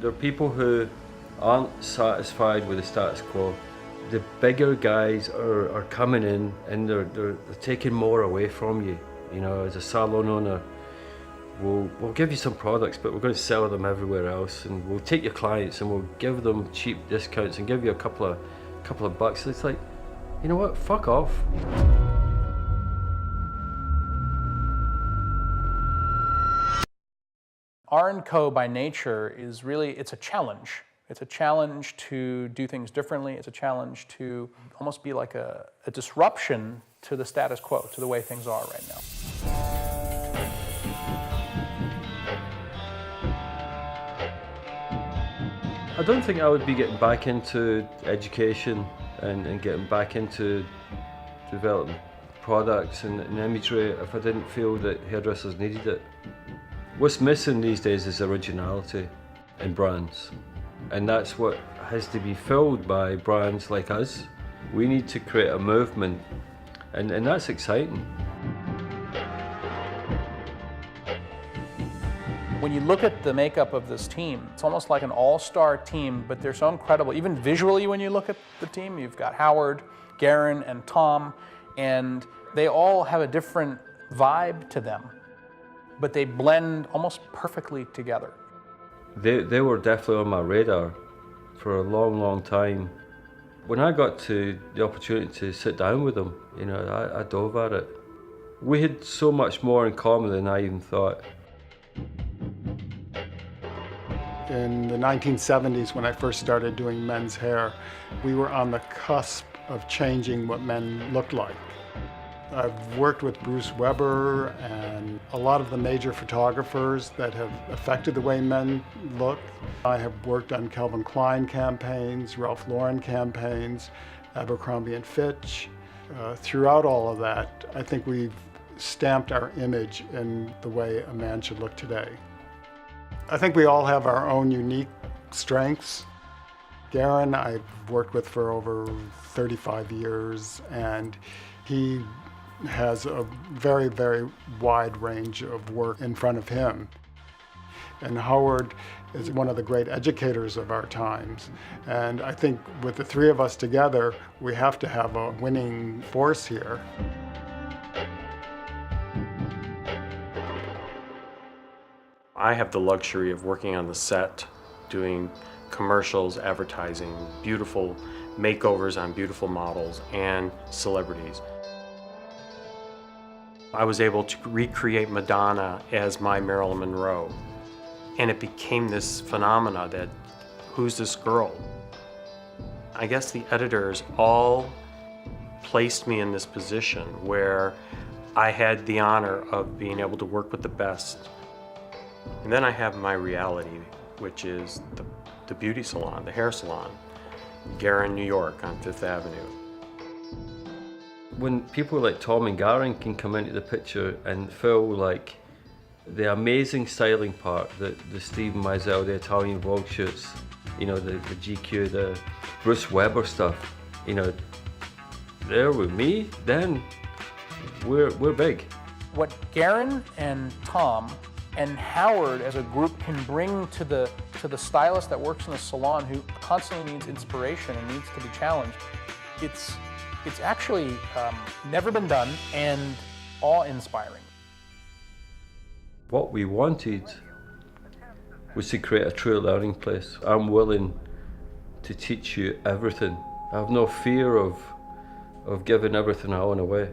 There are people who aren't satisfied with the status quo. The bigger guys are coming in and they're taking more away from you. You know, as a salon owner, we'll give you some products, but we're going to sell them everywhere else, and we'll take your clients and we'll give them cheap discounts and give you a couple of bucks. It's like, you know what? Fuck off. R+Co by nature is really, it's a challenge. It's a challenge to do things differently. It's a challenge to almost be like a disruption to the status quo, to the way things are right now. I don't think I would be getting back into education and getting back into developing products and imagery if I didn't feel that hairdressers needed it. What's missing these days is originality in brands. And that's what has to be filled by brands like us. We need to create a movement, and that's exciting. When you look at the makeup of this team, it's almost like an all-star team, but they're so incredible. Even visually, when you look at the team, you've got Howard, Garen, and Tom, and they all have a different vibe to them, but they blend almost perfectly together. They were definitely on my radar for a long, long time. When I got to the opportunity to sit down with them, you know, I dove at it. We had so much more in common than I even thought. In the 1970s, when I first started doing men's hair, we were on the cusp of changing what men looked like. I've worked with Bruce Weber and a lot of the major photographers that have affected the way men look. I have worked on Calvin Klein campaigns, Ralph Lauren campaigns, Abercrombie and Fitch. Throughout all of that, I think we've stamped our image in the way a man should look today. I think we all have our own unique strengths. Garen, I've worked with for over 35 years, and he has a very, very wide range of work in front of him. And Howard is one of the great educators of our times. And I think with the three of us together, we have to have a winning force here. I have the luxury of working on the set, doing commercials, advertising, beautiful makeovers on beautiful models and celebrities. I was able to recreate Madonna as my Marilyn Monroe. And it became this phenomena that, who's this girl? I guess the editors all placed me in this position where I had the honor of being able to work with the best. And then I have my reality, which is the beauty salon, the hair salon, Garen, New York on 5th Avenue. When people like Tom and Garen can come into the picture and feel like the amazing styling part, the Steven Meisel, the Italian Vogue shoots, you know, the GQ, the Bruce Weber stuff, you know, there with me, then we're big. What Garen and Tom and Howard as a group can bring to the stylist that works in the salon who constantly needs inspiration and needs to be challenged, it's actually never been done and awe-inspiring. What we wanted was to create a true learning place. I'm willing to teach you everything. I have no fear of giving everything I own away.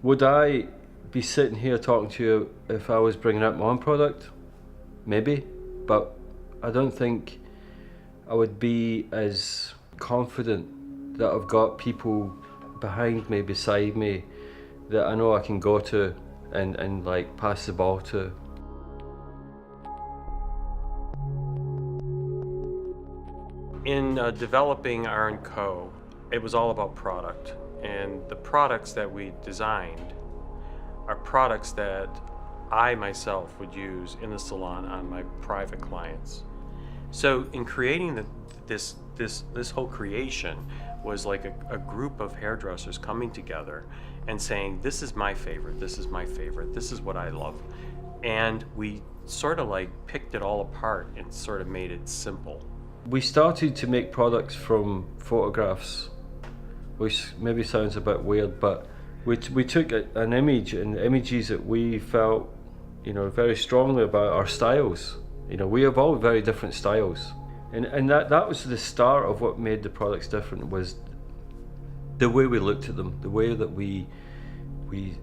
Would I be sitting here talking to you if I was bringing out my own product? Maybe, but I don't think I would be as confident that I've got people behind me, beside me, that I know I can go to and like pass the ball to. In developing R+Co, it was all about product. And the products that we designed are products that I myself would use in the salon on my private clients. So in creating this whole creation was like a group of hairdressers coming together and saying, this is my favorite, this is my favorite, this is what I love. And we sort of like picked it all apart and sort of made it simple. We started to make products from photographs, which maybe sounds a bit weird, but we took an image and images that we felt, very strongly about our styles. We have all very different styles. And that was the start of what made the products different, was the way we looked at them, the way that we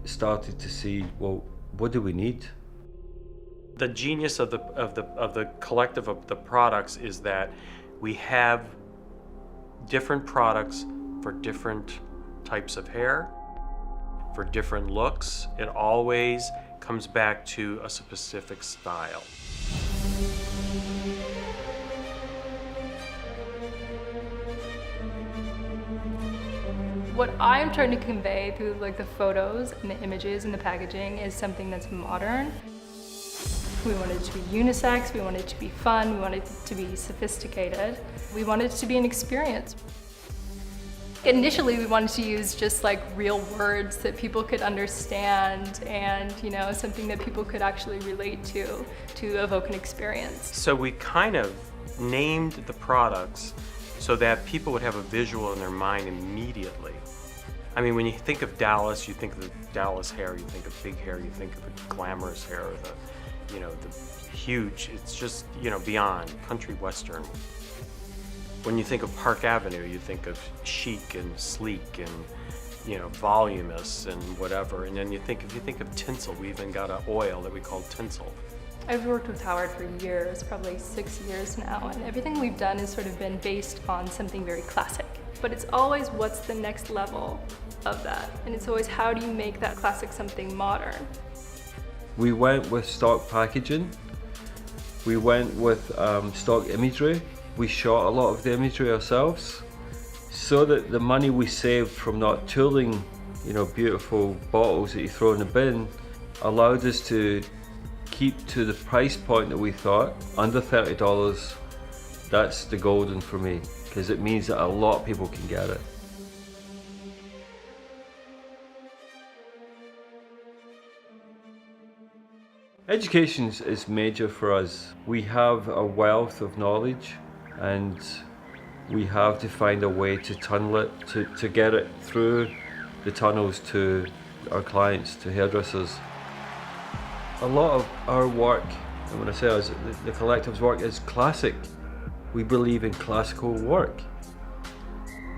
started to see, well, what do we need? The genius of the collective of the products is that we have different products for different types of hair, for different looks. It always comes back to a specific style. What I'm trying to convey through the photos and the images and the packaging is something that's modern. We want it to be unisex, we want it to be fun, we want it to be sophisticated. We want it to be an experience. Initially, we wanted to use just real words that people could understand and, something that people could actually relate to evoke an experience. So we kind of named the products so that people would have a visual in their mind immediately. I mean, when you think of Dallas, you think of the Dallas hair, you think of big hair, you think of the glamorous hair, the huge, it's just, beyond country western. When you think of Park Avenue, you think of chic and sleek and, voluminous and whatever. And then if you think of tinsel, we even got an oil that we call tinsel. I've worked with Howard for years, probably 6 years now, and everything we've done has sort of been based on something very classic. But it's always what's the next level of that, and it's always how do you make that classic something modern. We went with stock packaging, we went with stock imagery, we shot a lot of the imagery ourselves, so that the money we saved from not tooling, beautiful bottles that you throw in the bin, allowed us to keep to the price point that we thought, under $30, that's the golden for me, because it means that a lot of people can get it. Education is major for us. We have a wealth of knowledge and we have to find a way to tunnel it, to get it through the tunnels to our clients, to hairdressers. A lot of our work, and when I say us, the collective's work is classic. We believe in classical work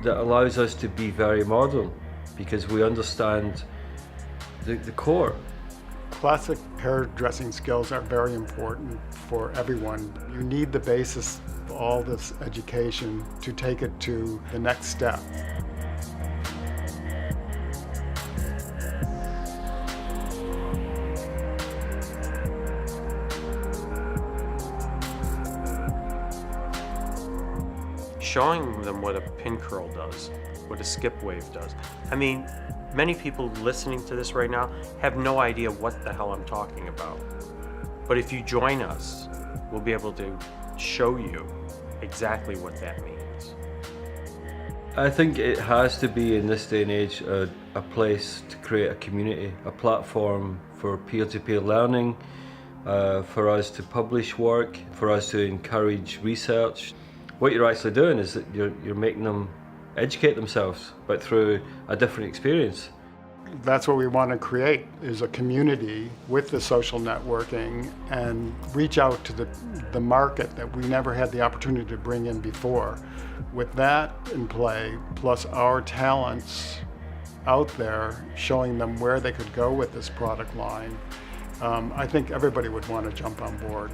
that allows us to be very modern because we understand the core. Classic hairdressing skills are very important for everyone. You need the basis of all this education to take it to the next step. Showing them what a pin curl does, what a skip wave does. I mean, many people listening to this right now have no idea what the hell I'm talking about. But if you join us, we'll be able to show you exactly what that means. I think it has to be, in this day and age, a place to create a community, a platform for peer-to-peer learning, for us to publish work, for us to encourage research. What you're actually doing is that you're making them educate themselves, but through a different experience. That's what we want to create, is a community with the social networking and reach out to the market that we never had the opportunity to bring in before. With that in play, plus our talents out there, showing them where they could go with this product line, I think everybody would want to jump on board.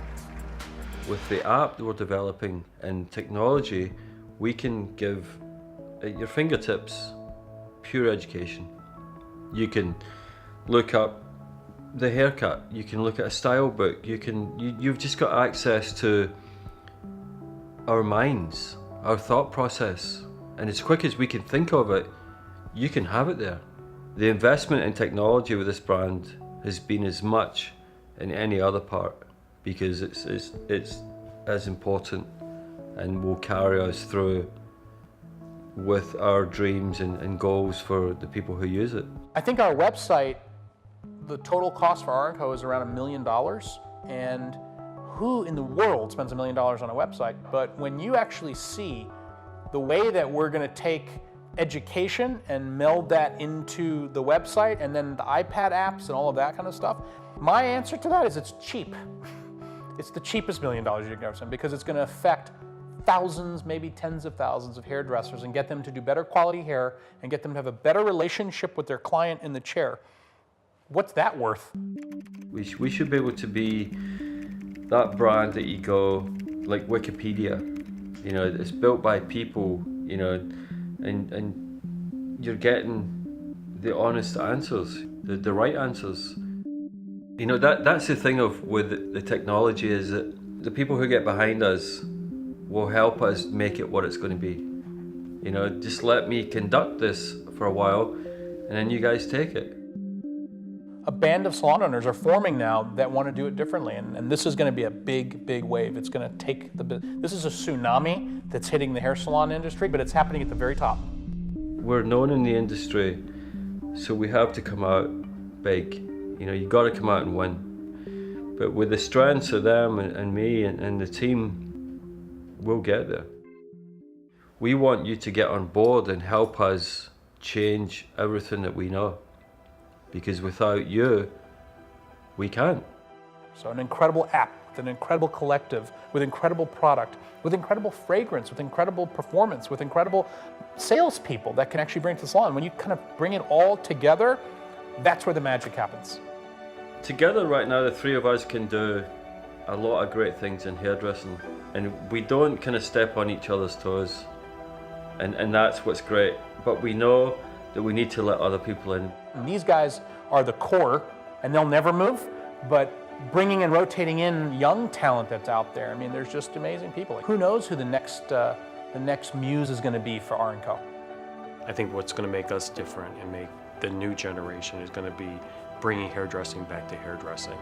With the app that we're developing and technology, we can give at your fingertips pure education. You can look up the haircut, you can look at a style book, you've just got access to our minds, our thought process, and as quick as we can think of it, you can have it there. The investment in technology with this brand has been as much in any other part, because it's as important and will carry us through with our dreams and goals for the people who use it. I think our website, the total cost for R+Co is around $1 million. And who in the world spends $1 million on a website? But when you actually see the way that we're going to take education and meld that into the website and then the iPad apps and all of that kind of stuff, my answer to that is it's cheap. It's the cheapest $1 million you can ever spend because it's going to affect thousands, maybe tens of thousands of hairdressers and get them to do better quality hair and get them to have a better relationship with their client in the chair. What's that worth? We should be able to be that brand that you go, like Wikipedia, you know, it's built by people, you know, and you're getting the honest answers, the right answers. You know, that's the thing with the technology is that the people who get behind us will help us make it what it's going to be. You know, just let me conduct this for a while and then you guys take it. A band of salon owners are forming now that want to do it differently, and this is going to be a big, big wave. It's going to take this is a tsunami that's hitting the hair salon industry, but it's happening at the very top. We're known in the industry, so we have to come out big. You know, you got to come out and win. But with the strengths of them and me and the team, we'll get there. We want you to get on board and help us change everything that we know. Because without you, we can't. So an incredible app, with an incredible collective, with incredible product, with incredible fragrance, with incredible performance, with incredible salespeople that can actually bring it to the salon. When you kind of bring it all together, that's where the magic happens. Together right now, the three of us can do a lot of great things in hairdressing. And we don't kind of step on each other's toes. And that's what's great. But we know that we need to let other people in. And these guys are the core, and they'll never move, but bringing and rotating in young talent that's out there, I mean, there's just amazing people. Who knows who the next muse is going to be for R+Co? I think what's going to make us different and make the new generation is going to be bringing hairdressing back to hairdressing.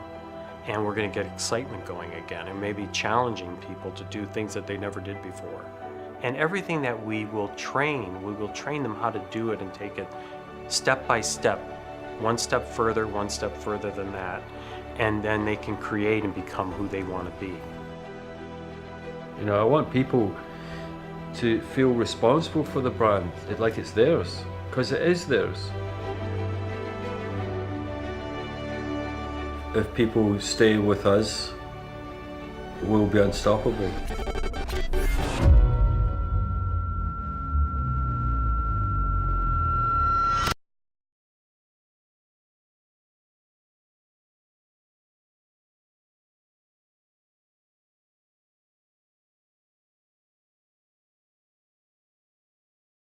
And we're going to get excitement going again and maybe challenging people to do things that they never did before. And everything that we will train them how to do it and take it step by step, one step further than that, and then they can create and become who they want to be. You know, I want people to feel responsible for the brand, like it's theirs, because it is theirs. If people stay with us, we'll be unstoppable.